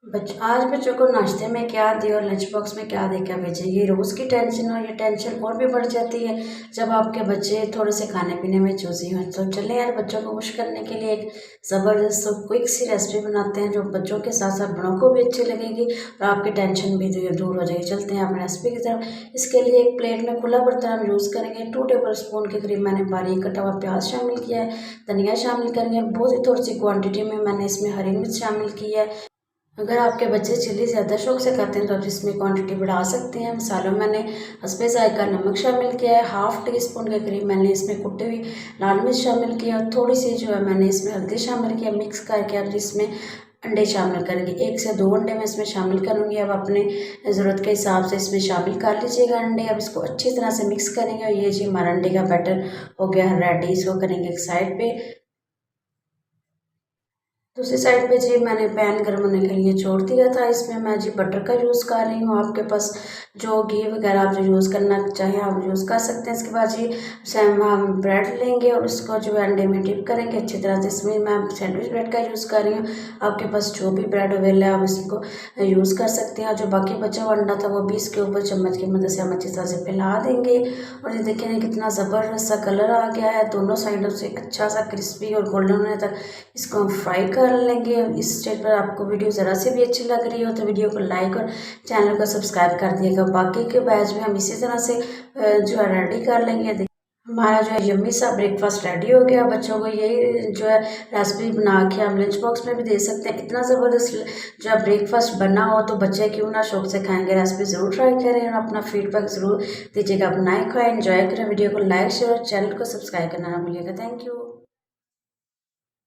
आज बच्चों को नाश्ते में क्या दें और लंच बॉक्स में क्या देकर भेजें, ये रोज़ की टेंशन और ये टेंशन और भी बढ़ जाती है जब आपके बच्चे थोड़े से खाने पीने में चूज़ी हों। तो चलें यार, बच्चों को खुश करने के लिए एक ज़बरदस्त और क्विक सी रेसिपी बनाते हैं जो बच्चों के साथ साथ बड़ों को भी अच्छी लगेगी और आपकी टेंशन भी दूर हो जाएगी। चलते हैं अपने रेसिपी की तरफ। इसके लिए एक प्लेट में खुला बर्तन हम यूज़ करेंगे। 2 टेबल स्पून के करीब मैंने बारीक कटा हुआ प्याज शामिल किया है, धनिया शामिल करेंगे। बहुत ही थोड़ी सी क्वान्टिटी में मैंने इसमें हरी मिर्च शामिल की है। अगर आपके बच्चे चिल्ली ज़्यादा शौक से खाते हैं तो आप इसमें क्वांटिटी बढ़ा सकते हैं। मसालों में मैंने हस्बे ज़ायका नमक शामिल किया है, हाफ़ टी स्पून के करीब मैंने इसमें कुटी हुई लाल मिर्च शामिल किया और थोड़ी सी जो है मैंने इसमें हल्दी शामिल किया। मिक्स करके अब इसमें अंडे शामिल करेंगे। 1 से 2 अंडे मैं इसमें शामिल करूँगी। अब अपने ज़रूरत के हिसाब से इसमें शामिल कर लीजिएगा अंडे। अब इसको अच्छी तरह से मिक्स करेंगे और ये जी हमारा अंडे का बैटर हो गया रेडी। इसको करेंगे एक साइड पे। दूसरी साइड पे जी मैंने पैन गर्म होने के लिए छोड़ दिया था। इसमें मैं जी बटर का यूज़ कर रही हूँ। आपके पास जो घी वगैरह आप जो यूज़ करना चाहें आप यूज़ कर सकते हैं। इसके बाद जी सेम हम ब्रेड लेंगे और उसको जो है अंडे में डिप करेंगे अच्छी तरह से। इसमें मैं सैंडविच ब्रेड का यूज़ कर रही हूँ। आपके पास जो भी ब्रेड अवेलेबल है आप इसको यूज़ कर सकते हैं। जो बाकी बचा हुआ अंडा था वो भी इसके ऊपर चम्मच की मदद से हम अच्छी तरह से फैला देंगे। और ये देखिए कितना ज़बरदस्त सा कलर आ गया है। दोनों साइडों से अच्छा सा क्रिस्पी और गोल्डन होने तक इसको हम फ्राई कर लेंगे। इस स्टेज पर आपको वीडियो ज़रा से भी अच्छी लग रही हो तो वीडियो को लाइक और चैनल को सब्सक्राइब कर दिएगा। बाकी के बैच में हम इसी तरह से जो है रेडी कर लेंगे। हमारा जो है यम्मी सा ब्रेकफास्ट रेडी हो गया। बच्चों को यही जो है रेसिपी बना के हम लंच बॉक्स में भी दे सकते हैं। इतना ज़बरदस्त जो है ब्रेकफास्ट बना हो तो बच्चे क्यों ना शौक से खाएंगे। रेसिपी ज़रूर ट्राई करें और अपना फीडबैक ज़रूर दीजिएगा। बनाए खाएं, एंजॉय करें। वीडियो को लाइक शेयर और चैनल को सब्सक्राइब करना ना भूलिएगा। Thank you.